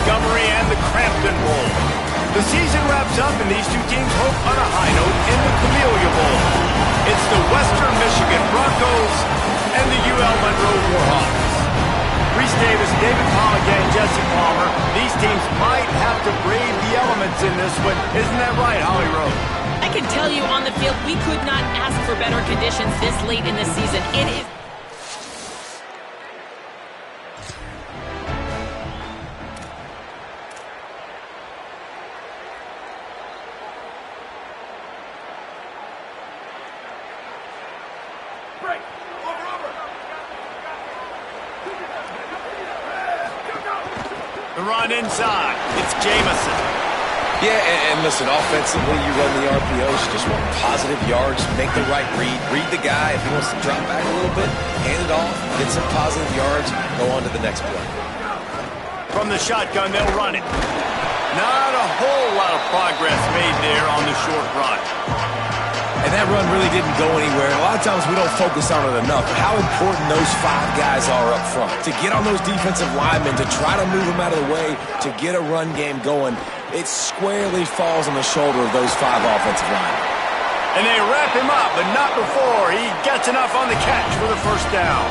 Montgomery and the Crampton Bowl. The season wraps up and these two teams hope on a high note in the Camellia Bowl. It's the Western Michigan Broncos and the UL Monroe Warhawks. Reese Davis, David Pollock, and Jesse Palmer. These teams might have to brave the elements in this one. Isn't that right, Holly Rowe? I can tell you on the field, we could not ask for better conditions this late in the season. It is... The run inside. It's Jamison. Yeah, and listen, offensively, you run the RPOs, you just want positive yards, make the right read the guy. If he wants to drop back a little bit, hand it off, get some positive yards, go on to the next play. From the shotgun, they'll run it. Not a whole lot of progress made there on the short run. And that run really didn't go anywhere. A lot of times we don't focus on it enough. How important those 5 guys are up front. To get on those defensive linemen, to try to move them out of the way, to get a run game going, it squarely falls on the shoulder of those 5 offensive linemen. And they wrap him up, but not before he gets enough on the catch for the first down.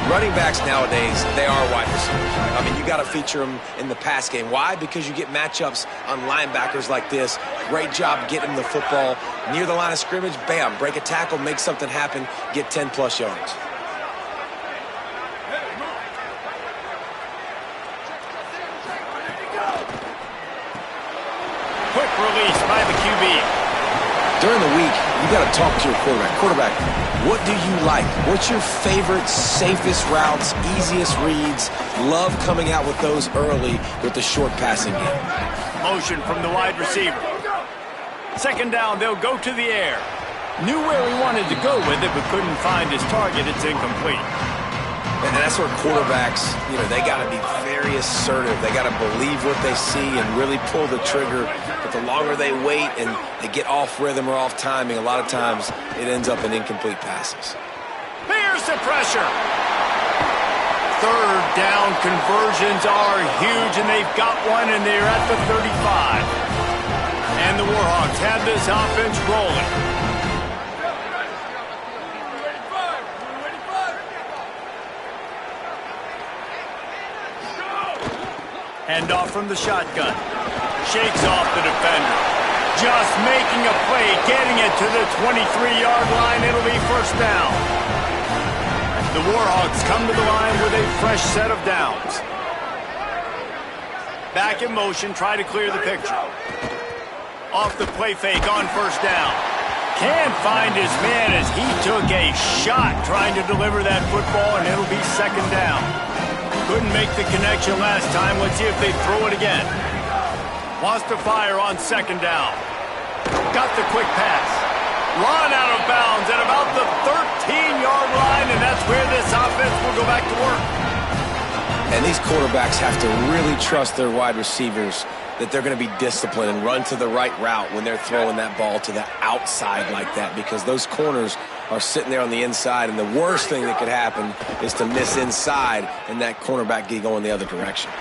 Running backs nowadays, they are wide receivers. I mean, you got to feature them in the pass game. Why? Because you get matchups on linebackers like this. Great job getting the football near the line of scrimmage. Bam, break a tackle, make something happen, get 10-plus yards. Quick release by the QB. During the week, you got to talk to your quarterback. Quarterback, what do you like? What's your favorite, safest routes, easiest reads? Love coming out with those early with the short passing game. Motion from the wide receiver. Second down, they'll go to the air. Knew where he wanted to go with it, but couldn't find his target. It's incomplete. And that's where quarterbacks, they got to be very assertive. They got to believe what they see and really pull the trigger. But the longer they wait and they get off rhythm or off timing, a lot of times it ends up in incomplete passes. Here's the pressure. Third down conversions are huge, and they've got one, and they're at the 35. And the Warhawks have this offense rolling. Handoff from the shotgun. Shakes off the defender. Just making a play, getting it to the 23-yard line. It'll be first down. The Warhawks come to the line with a fresh set of downs. Back in motion, try to clear the picture. Off the play fake on first down. Can't find his man as he took a shot trying to deliver that football, and it'll be second down. Couldn't make the connection last time. Let's see if they throw it again. Wants to fire on second down. Got the quick pass. Run out of bounds at about the 13-yard line, and that's where this offense will go back to work. And these quarterbacks have to really trust their wide receivers that they're going to be disciplined and run to the right route when they're throwing that ball to the outside like that, because those corners are sitting there on the inside, and the worst thing that could happen is to miss inside and that cornerback get going the other direction.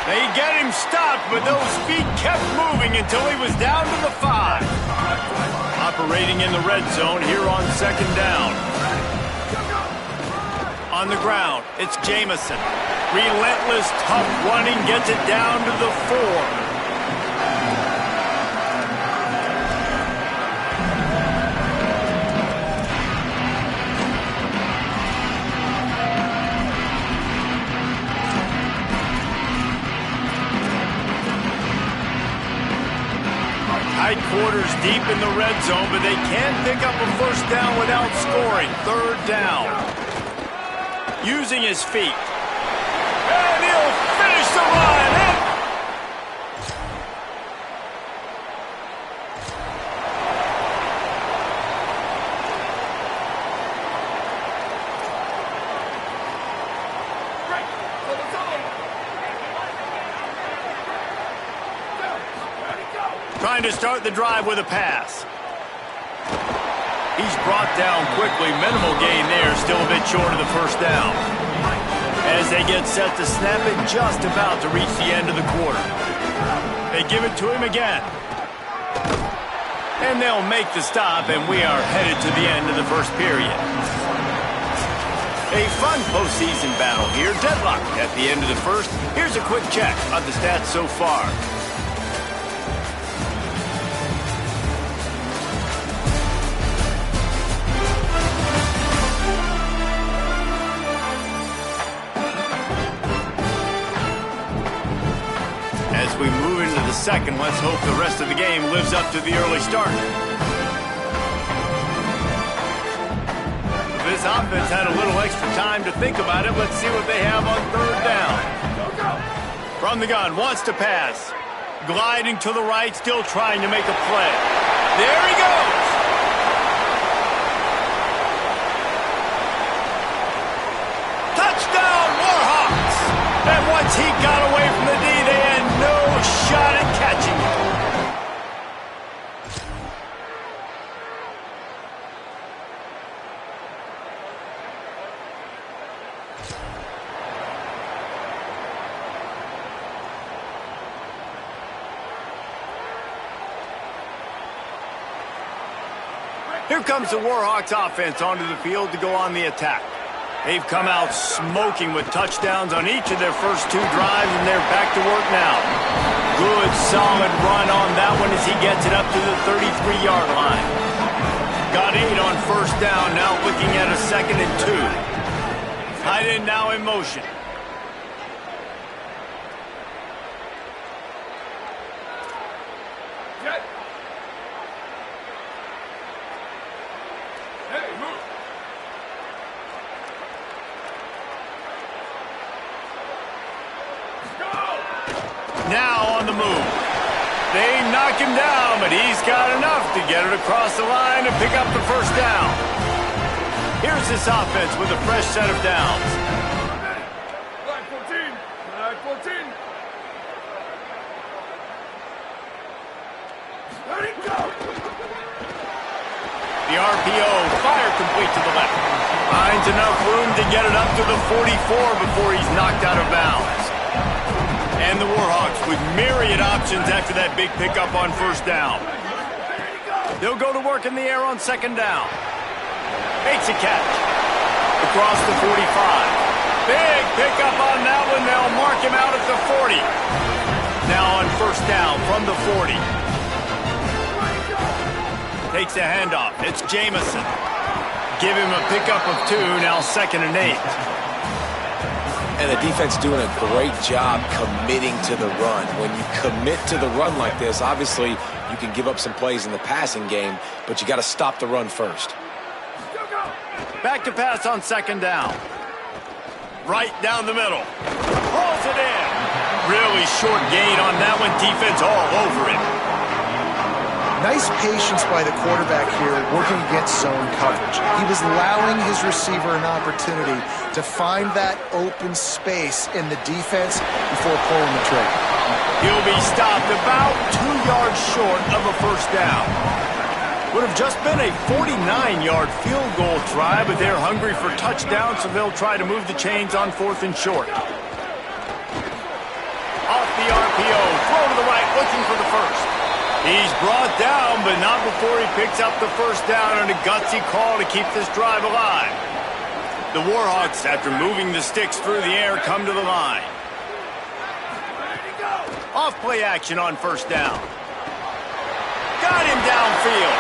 They get him stopped, but those feet kept moving until he was down to the 5. Operating in the red zone here on second down. On the ground, it's Jamison. Relentless, tough running, gets it down to the 4. Tight quarters deep in the red zone, but they can't pick up a first down without scoring. Third down. Using his feet. And he'll finish the run. Trying to start the drive with a pass. He's brought down quickly. Minimal gain there. Still a bit short of the first down. as they get set to snap it, just about to reach the end of the quarter. They give it to him again. And they'll make the stop, and we are headed to the end of the first period. A fun postseason battle here. Deadlock at the end of the first. Here's a quick check of the stats so far. As we move into the second, let's hope the rest of the game lives up to the early start. This offense had a little extra time to think about it. Let's see what they have on third down. From the gun, wants to pass. Gliding to the right, still trying to make a play. There he goes! Touchdown, Warhawks! And once he got away from the D, they had no shot at catching it. Here comes the Warhawks offense onto the field to go on the attack. They've come out smoking with touchdowns on each of their first two drives, and they're back to work now. Good, solid run on that one as he gets it up to the 33-yard line. Got 8 on first down, now looking at a 2nd and 2. Tight end now in motion. Now on the move. They knock him down, but he's got enough to get it across the line and pick up the first down. Here's this offense with a fresh set of downs. Flag 14. Flag 14. Let it go. The RPO, fire complete to the left. Finds enough room to get it up to the 44 before he's knocked out of bounds. And the Warhawks with myriad options after that big pickup on first down. They'll go to work in the air on second down. Makes a catch. Across the 45. Big pickup on that one. They'll mark him out at the 40. Now on first down from the 40. Takes a handoff. It's Jamison. Give him a pickup of 2. Now 2nd and 8. And the defense doing a great job committing to the run. When you commit to the run like this, obviously you can give up some plays in the passing game, but you got to stop the run first. Back to pass on second down. Right down the middle. Pulls it in. Really short gain on that one. Defense all over it. Nice patience by the quarterback here working against zone coverage. He was allowing his receiver an opportunity to find that open space in the defense before pulling the trigger. He'll be stopped about 2 yards short of a first down. Would have just been a 49-yard field goal try, but they're hungry for touchdowns, so they'll try to move the chains on 4th and short. Off the RPO, throw to the right, looking for the first. He's brought down, but not before he picks up the first down on a gutsy call to keep this drive alive. The Warhawks, after moving the sticks through the air, come to the line. Off play action on first down. Got him downfield.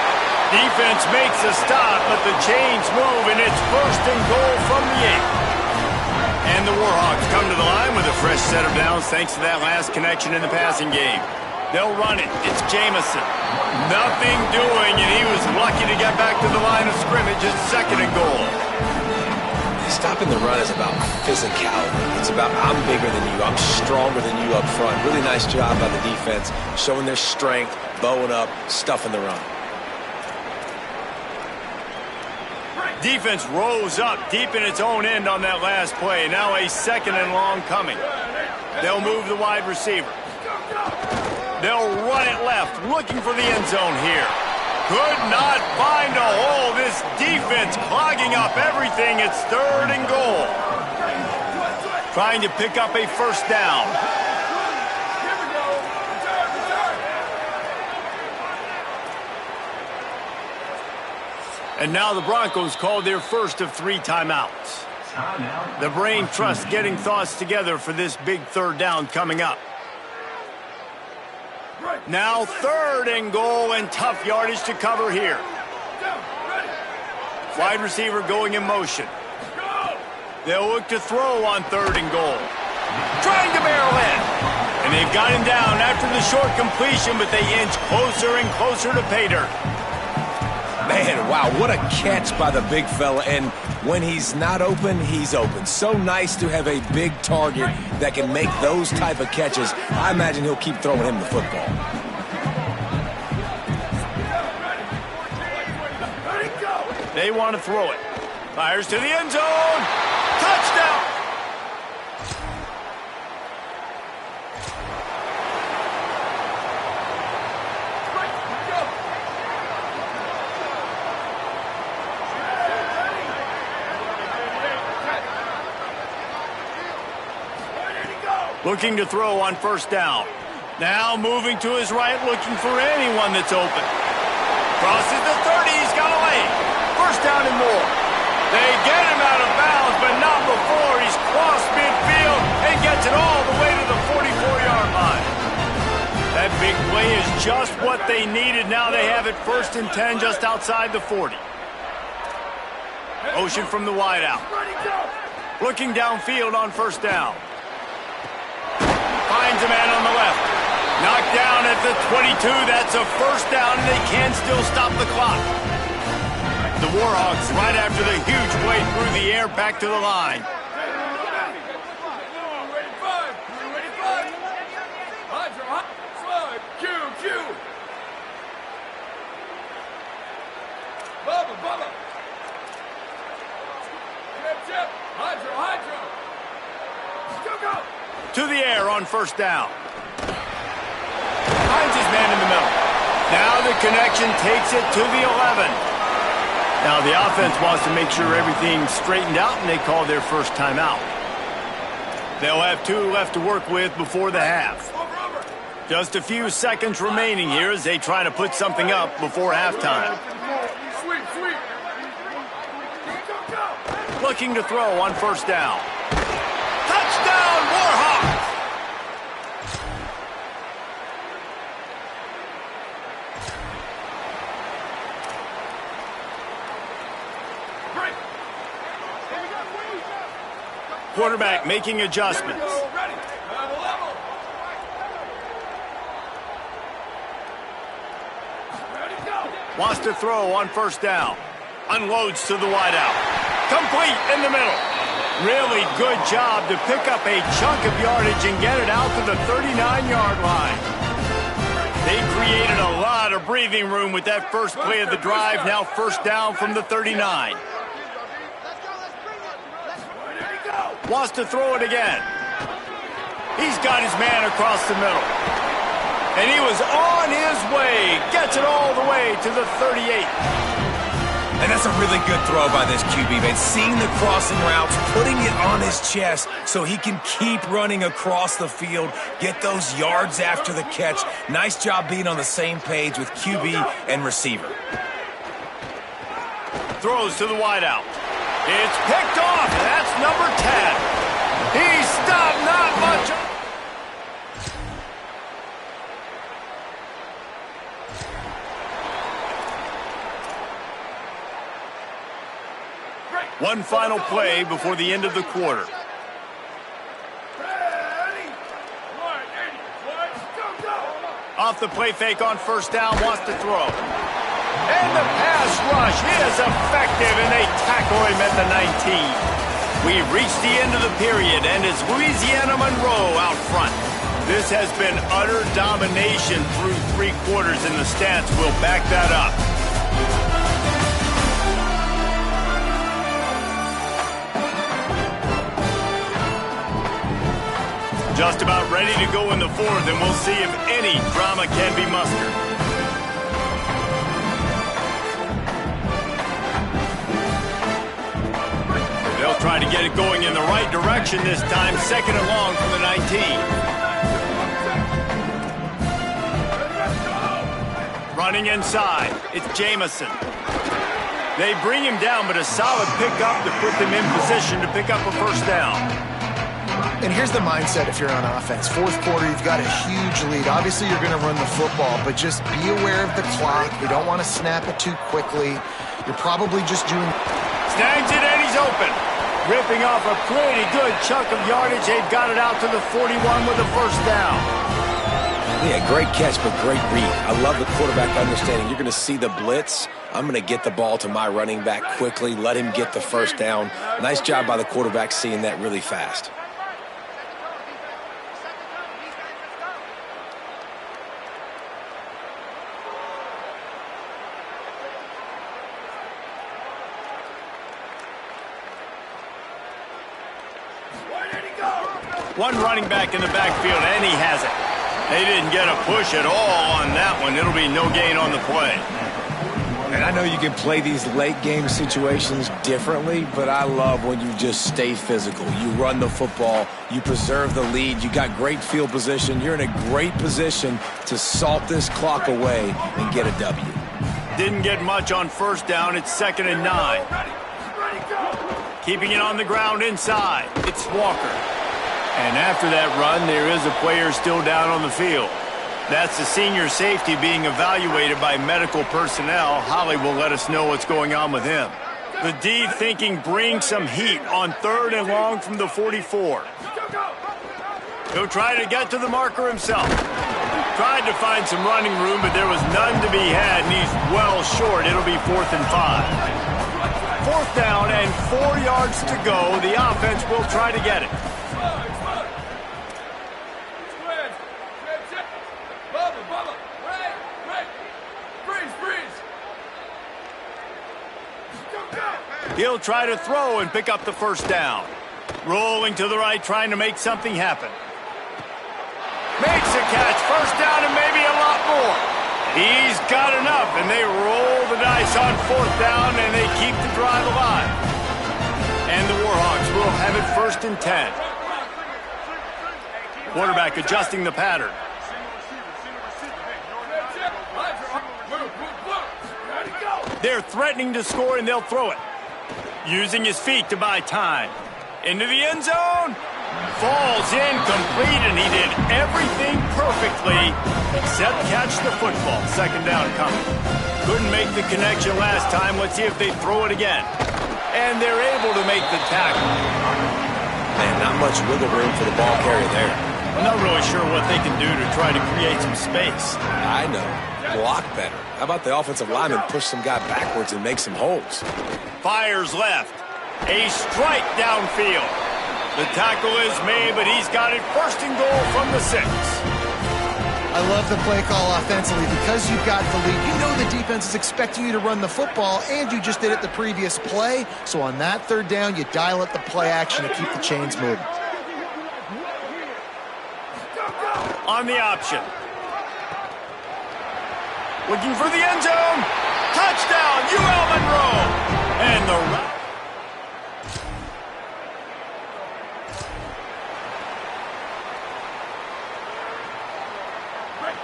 Defense makes a stop, but the chains move, and it's 1st and goal from the 8. And the Warhawks come to the line with a fresh set of downs thanks to that last connection in the passing game. They'll run it. It's Jamison. Nothing doing, and he was lucky to get back to the line of scrimmage. It's 2nd and goal. Stopping the run is about physicality. It's about I'm bigger than you. I'm stronger than you up front. Really nice job by the defense, showing their strength, bowing up, stuffing the run. Defense rose up deep in its own end on that last play. Now a 2nd and long coming. They'll move the wide receiver. They'll run it left, looking for the end zone here. Could not find a hole. This defense clogging up everything. It's 3rd and goal. Trying to pick up a first down. Here we go. Return. And now the Broncos call their first of 3 timeouts. The brain trust getting thoughts together for this big third down coming up. Now 3rd and goal and tough yardage to cover here. Wide receiver going in motion. They'll look to throw on 3rd and goal. Trying to barrel in. And they've got him down after the short completion, but they inch closer and closer to pay dirt. Man, wow, what a catch by the big fella. And when he's not open, he's open. So nice to have a big target that can make those type of catches. I imagine he'll keep throwing him the football. They want to throw it. Fires to the end zone. Touchdown! Looking to throw on first down. Now moving to his right, looking for anyone that's open. Crosses the 30, he's got a lane. First down and more. They get him out of bounds, but not before he's crossed midfield and gets it all the way to the 44-yard line. That big play is just what they needed. Now they have it 1st and 10 just outside the 40. Motion from the wideout. Looking downfield on first down. Finds a man on the left. Knocked down at the 22. That's a first down, and they can still stop the clock. The Warhawks right after the huge play through the air back to the line. Bubba. Chip. Hydro. Go. To the air on first down. Finds his man in the middle. Now the connection takes it to the 11. Now the offense wants to make sure everything's straightened out, and they call their first timeout. They'll have 2 left to work with before the half. Just a few seconds remaining here as they try to put something up before halftime. Sweet. Looking to throw on first down. Touchdown, Warhawks! Quarterback making adjustments. Wants to throw on first down. Unloads to the wideout. Complete in the middle. Really good job to pick up a chunk of yardage and get it out to the 39-yard line. They created a lot of breathing room with that first play of the drive. Now first down from the 39. Wants to throw it again. He's got his man across the middle. And he was on his way. Gets it all the way to the 38. And that's a really good throw by this QB, man. Seeing the crossing routes, putting it on his chest so he can keep running across the field, get those yards after the catch. Nice job being on the same page with QB and receiver. Throws to the wideout. It's picked off, and that's number 10. He stopped not much. One final play before the end of the quarter. Off the play fake on first down, wants to throw. And the pass rush is effective, and they tackle him at the 19. We've reached the end of the period, and it's Louisiana Monroe out front. This has been utter domination through 3 quarters, and the stats will back that up. Just about ready to go in the 4th, and we'll see if any drama can be mustered. They'll try to get it going in the right direction this time. Second and long from the 19. Running inside, it's Jamison. They bring him down, but a solid pickup to put them in position to pick up a first down. And here's the mindset if you're on offense. Fourth quarter, you've got a huge lead. Obviously, you're going to run the football, but just be aware of the clock. You don't want to snap it too quickly. You're probably just doing... Snags it, and he's open. Ripping off a pretty good chunk of yardage. They've got it out to the 41 with a first down. Yeah, great catch, but great read. I love the quarterback understanding. You're going to see the blitz. I'm going to get the ball to my running back quickly, let him get the first down. Nice job by the quarterback seeing that really fast. One running back in the backfield, and he has it. They didn't get a push at all on that one. It'll be no gain on the play. And I know you can play these late game situations differently, but I love when you just stay physical. You run the football, you preserve the lead, you got great field position. You're in a great position to salt this clock away and get a W. Didn't get much on first down. It's 2nd and 9. Keeping it on the ground inside. It's Walker. And after that run, there is a player still down on the field. That's the senior safety being evaluated by medical personnel. Holly will let us know what's going on with him. The D thinking bring some heat on 3rd and long from the 44. He'll try to get to the marker himself. Tried to find some running room, but there was none to be had, and he's well short. It'll be 4th and 5. 4th down and 4 yards to go. The offense will try to get it. He'll try to throw and pick up the first down. Rolling to the right, trying to make something happen. Makes a catch, first down and maybe a lot more. He's got enough, and they roll the dice on 4th down, and they keep the drive alive. And the Warhawks will have it 1st and 10. Quarterback adjusting the pattern. They're threatening to score, and they'll throw it. Using his feet to buy time. Into the end zone. Falls incomplete, and he did everything perfectly except catch the football. 2nd down coming. Couldn't make the connection last time. Let's see if they throw it again. And they're able to make the tackle. Man, not much wiggle room for the ball carrier there. I'm not really sure what they can do to try to create some space. I know. Block better. How about the offensive lineman push some guy backwards and make some holes? Fires left. A strike downfield. The tackle is made, but he's got it 1st and goal from the 6. I love the play call offensively. Because you've got the lead, you know the defense is expecting you to run the football, and you just did it the previous play. So on that 3rd down, you dial up the play action to keep the chains moving. On the option. Looking for the end zone. Touchdown, UL Monroe. And the...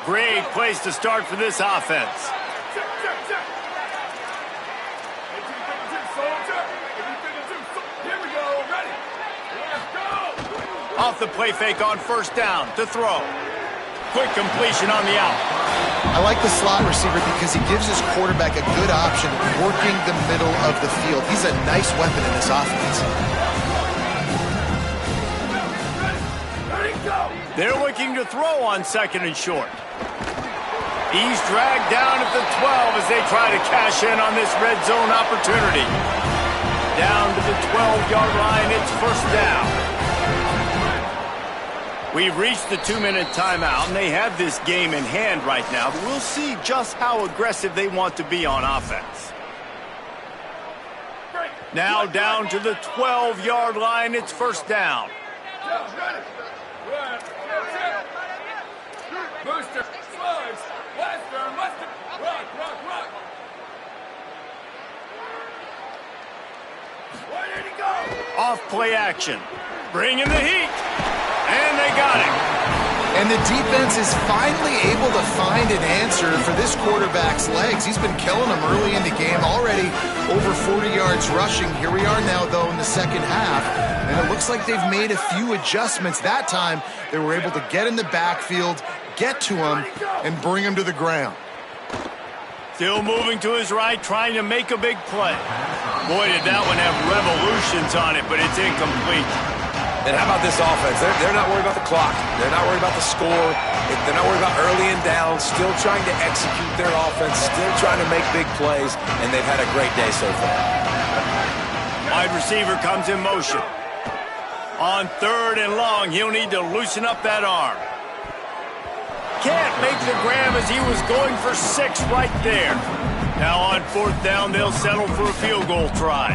Great place to start for this offense. Off the play fake on 1st down to throw. Quick completion on the out. I like the slot receiver because he gives his quarterback a good option working the middle of the field. He's a nice weapon in this offense. They're looking to throw on 2nd and short. He's dragged down at the 12 as they try to cash in on this red zone opportunity. Down to the 12-yard line, it's 1st down. We've reached the 2-minute timeout, and they have this game in hand right now. But we'll see just how aggressive they want to be on offense. Now down to the 12-yard line, it's 1st down. Booster, slugs, Western, rock. Where did he go? off play action. Bringing the heat. And they got him. And the defense is finally able to find an answer for this quarterback's legs. He's been killing them early in the game, already over 40 yards rushing. Here we are now, though, in the second half. And it looks like they've made a few adjustments. That time, they were able to get in the backfield, get to him, and bring him to the ground. Still moving to his right, trying to make a big play. Boy, did that one have revolutions on it, but it's incomplete. And how about this offense? They're not worried about the clock. They're not worried about the score. They're not worried about early and down. Still trying to execute their offense. Still trying to make big plays. And they've had a great day so far. Wide receiver comes in motion. On 3rd and long, he'll need to loosen up that arm. Can't make the grab as he was going for 6 right there. Now on 4th down, they'll settle for a field goal try.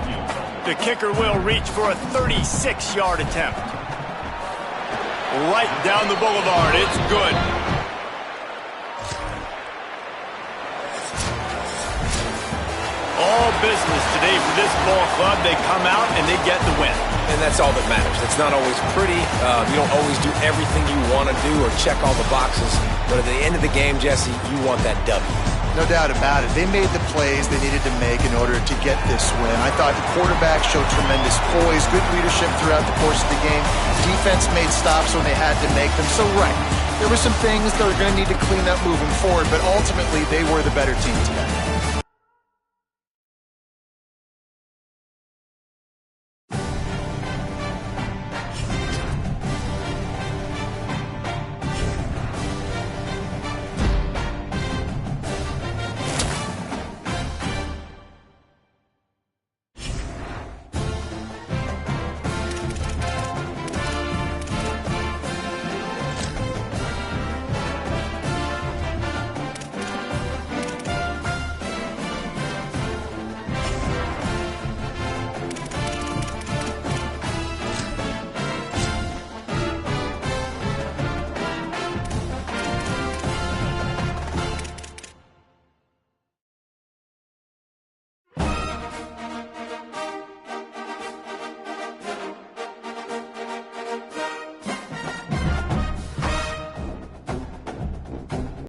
The kicker will reach for a 36-yard attempt. Right down the boulevard. It's good. All business today for this ball club. They come out and they get the win. And that's all that matters. It's not always pretty. You don't always do everything you want to do or check all the boxes. But at the end of the game, Jesse, you want that W. No doubt about it. They made the plays they needed to make in order to get this win. I thought the quarterback showed tremendous poise, good leadership throughout the course of the game. Defense made stops when they had to make them. So, right, there were some things that are going to need to clean up moving forward, but ultimately they were the better team today.